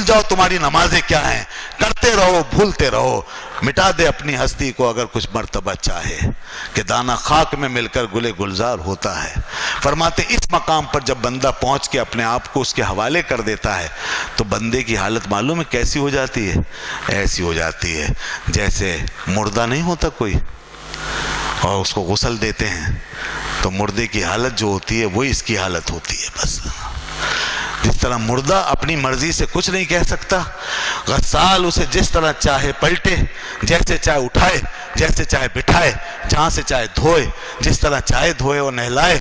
بھول جاؤ تمہاری نمازیں کیا ہیں، کرتے رہو بھولتے رہو، مٹا دے اپنی ہستی کو اگر کچھ مرتبہ چاہے، کہ دانہ خاک میں مل کر گلے گلزار ہوتا ہے۔ فرماتے اس مقام پر جب بندہ پہنچ کے اپنے آپ کو اس کے حوالے کر دیتا ہے تو بندے کی حالت معلوم ہے کیسی ہو جاتی ہے؟ ایسی ہو جاتی ہے جیسے مردہ نہیں ہوتا کوئی اور اس کو غسل دیتے ہیں تو مردے کی حالت جو ہوتی ہے وہی اس کی حالت ہوتی ہے۔ بس جس طرح مردہ اپنی مرضی سے کچھ نہیں کہہ سکتا، غسال اسے جس طرح چاہے پلٹے، جیسے چاہے اٹھائے، جیسے چاہے بٹھائے، جہاں سے چاہے دھوئے، جس طرح چاہے دھوئے اور نہلائے،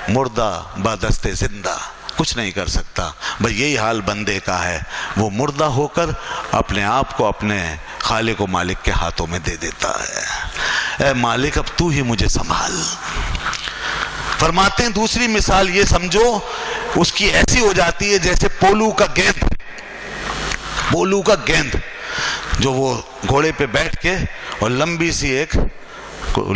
مردہ بادست زندہ کچھ نہیں کر سکتا۔ بھئی یہی حال بندے کا ہے، وہ مردہ ہو کر اپنے آپ کو اپنے خالق و مالک کے ہاتھوں میں دے دیتا ہے۔ اے مالک اب تو ہی مجھے سنبھال۔ فرماتے ہیں دوسری مثال یہ سمجھو اس کی ایسی ہو جاتی ہے جیسے پولو کا گیند، پولو کا گیند جو وہ گھوڑے پہ بیٹھ کے اور لمبی سی ایک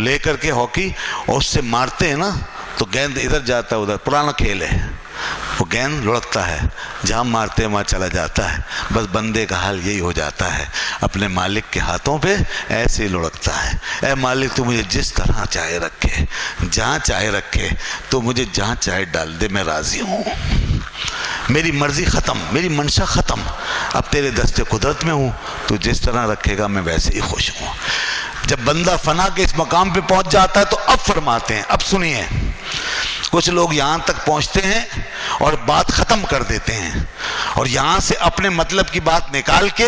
لے کر کے ہاکی اور اس سے مارتے ہیں نا تو گیند ادھر جاتا ہے ادھر، پرانا کھیل ہے، وہ گیند لڑکتا ہے، جہاں مارتے ہیں وہاں چلا جاتا ہے۔ بس بندے کا حال یہی ہو جاتا ہے، اپنے مالک کے ہاتھوں پہ ایسے ہی لڑکتا ہے۔ اے مالک تو مجھے جس طرح چاہے رکھے، جہاں چاہے رکھے، تو مجھے جہاں چاہے ڈال دے، میں راضی ہوں، میری مرضی ختم، میری منشا ختم، اب تیرے دست قدرت میں ہوں، تو جس طرح رکھے گا میں ویسے ہی خوش ہوں۔ جب بندہ فنا کے اس مقام پہ پہنچ جاتا ہے تو اب فرماتے ہیں، اب سنیے، کچھ لوگ یہاں تک پہنچتے ہیں اور بات ختم کر دیتے ہیں اور یہاں سے اپنے مطلب کی بات نکال کے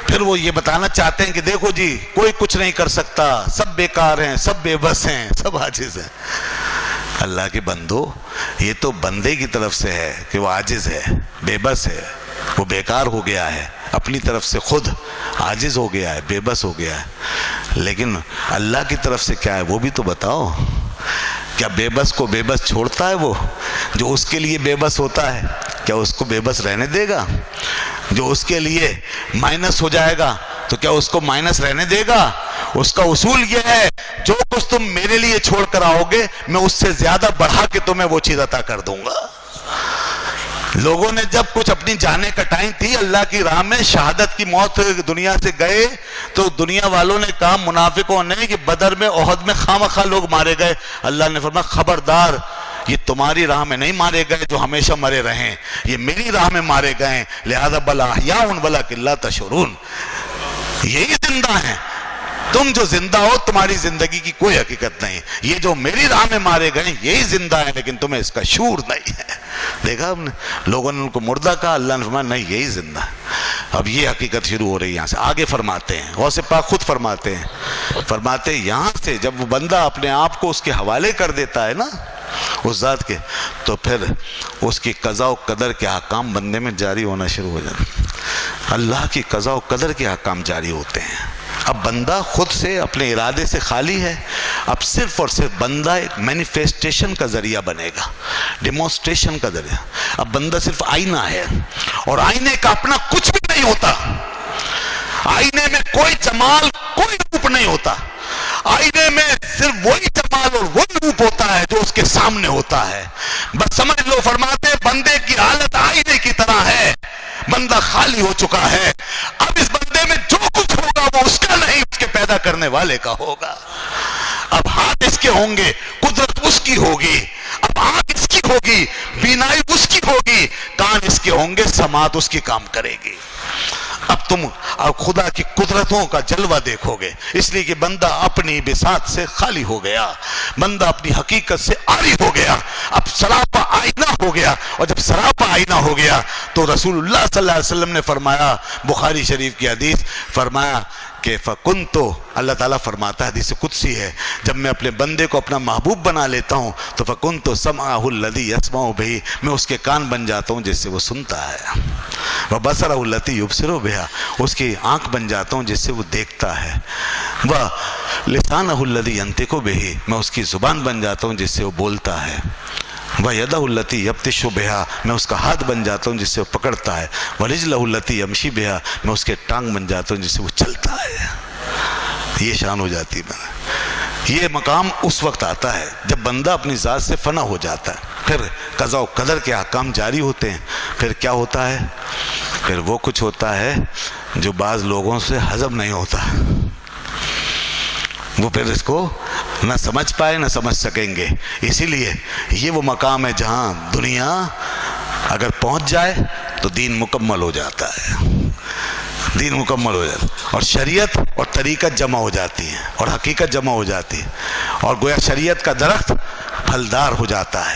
پھر وہ یہ بتانا چاہتے ہیں کہ دیکھو جی کوئی کچھ نہیں کر سکتا، سب بیکار ہیں، سب بے بس ہیں، سب عاجز ہیں۔ اللہ کے بندو، یہ تو بندے کی طرف سے ہے کہ وہ عاجز ہے، بے بس ہے، وہ بیکار ہو گیا ہے، اپنی طرف سے خود عاجز ہو گیا ہے، بے بس ہو گیا ہے، لیکن اللہ کی طرف سے کیا ہے وہ بھی تو بتاؤ۔ کیا بے بس کو بے بس چھوڑتا ہے؟ وہ جو اس کے لیے بے بس ہوتا ہے کیا اس کو بے بس رہنے دے گا؟ جو اس کے لیے مائنس ہو جائے گا تو کیا اس کو مائنس رہنے دے گا؟ اس کا اصول یہ ہے جو کچھ تم میرے لیے چھوڑ کر آؤ گے میں اس سے زیادہ بڑھا کے تمہیں وہ چیز عطا کر دوں گا۔ لوگوں نے جب کچھ اپنی جانیں کٹائیں تھی اللہ کی راہ میں، شہادت کی موت دنیا سے گئے تو دنیا والوں نے کہا منافقوں نے کہ بدر میں احد میں خامخواہ لوگ مارے گئے۔ اللہ نے فرمایا خبردار، یہ تمہاری راہ میں نہیں مارے گئے جو ہمیشہ مرے رہیں، یہ میری راہ میں مارے گئے، لہذا بل احیاء ولکن لا تشعرون، یہی زندہ ہیں۔ تم جو زندہ ہو تمہاری زندگی کی کوئی حقیقت نہیں، یہ جو میری راہ میں مارے گئے یہی زندہ ہیں لیکن تمہیں اس کا شعور نہیں ہے۔ دیکھا ہم نے، لوگوں نے ان کو مردہ کہا، اللہ نے فرمایا نہیں یہی زندہ ہے۔ اب یہ حقیقت شروع ہو رہی ہے یہاں سے آگے۔ فرماتے ہیں غوث پاک خود فرماتے ہیں، فرماتے ہیں یہاں سے جب وہ بندہ اپنے آپ کو اس کے حوالے کر دیتا ہے نا اس ذات کے، تو پھر اس کی قضاء و قدر کے احکام بندے میں جاری ہونا شروع ہو جاتے ہیں۔ اللہ کی قضاء و قدر کے احکام جاری ہوتے ہیں۔ اب بندہ خود سے اپنے ارادے سے خالی ہے، اب صرف اور صرف بندہ ایک مینیفیسٹیشن کا ذریعہ بنے گا، ڈیمونسٹریشن کا ذریعہ۔ اب بندہ صرف آئینہ ہے اور آئینے کا اپنا کچھ بھی نہیں ہوتا، آئینے میں کوئی جمال کوئی روپ نہیں ہوتا، آئینے میں صرف وہی جمال اور وہی روپ ہوتا ہے جو اس کے سامنے ہوتا ہے۔ بس سمجھ لو، فرماتے ہیں بندے کی حالت آئینے کی طرح ہے، بندہ خالی ہو چکا ہے، اب اس بندے میں جو کچھ ہوگا وہ اس کا نہیں، اس کے پیدا کرنے والے کا ہوگا۔ اب ہاتھ اس کے ہوں گے، قدرت اس کی ہوگی، اب آنکھ اس کی ہوگی، بینائی اس کی ہوگی، کان اس کے ہوں گے، سماعت اس کی کام کرے گی۔ اب تم خدا کی قدرتوں کا جلوہ دیکھو گے، اس لیے کہ بندہ اپنی بساط سے خالی ہو گیا، بندہ اپنی حقیقت سے عاری ہو گیا، اب سراپا آئینہ ہو گیا، اور جب سراپا آئینہ ہو گیا تو رسول اللہ صلی اللہ علیہ وسلم نے فرمایا، بخاری شریف کی حدیث، فرمایا کہ فَكُنْتُ، اللہ تعالیٰ فرماتا ہے، حدیث قدسی ہے، جب میں اپنے بندے کو اپنا محبوب بنا لیتا ہوں تو فَكُنْتُ سَمْعَهُ الَّذِي يَسْمَعُ بِهِ، میں اس کے کان بن جاتا ہوں جس سے وہ سنتا ہے، وَبَصَرَهُ الَّذِي يُبْصِرُ بِهَا، اس کی آنکھ بن جاتا ہوں جس سے وہ دیکھتا ہے، وَلِسَانَهُ الَّذِي يَنْطِقُ بِهِ، میں اس کی زبان بن جاتا ہوں جس سے وہ بولتا ہے، وَيَدَهُ الَّتِي يَبْطِشُ بِهَا، میں اس کا ہاتھ بن جاتا ہوں جس سے وہ پکڑتا ہے، وَرِجْلَهُ الَّتِي يَمْشِي بِهَا، میں اس کے ٹانگ بن جاتا ہوں جس سے وہ چلتا ہے۔ یہ شان ہو جاتی ہے۔ یہ مقام اس وقت آتا ہے جب بندہ اپنی ذات سے فنا ہو جاتا ہے، پھر قضاء و قدر کے احکام جاری ہوتے ہیں، پھر کیا ہوتا ہے؟ پھر وہ کچھ ہوتا ہے جو بعض لوگوں سے ہضم نہیں ہوتا، وہ پھر اس کو نہ سمجھ پائے نہ سمجھ سکیں گے. اسی لیے یہ وہ مقام ہے جہاں دنیا اگر پہنچ جائے تو دین مکمل ہو جاتا ہے، دین مکمل ہو جاتا ہے، اور شریعت اور طریقت جمع ہو جاتی ہے اور حقیقت جمع ہو جاتی ہے، اور گویا شریعت کا درخت پھلدار ہو جاتا ہے.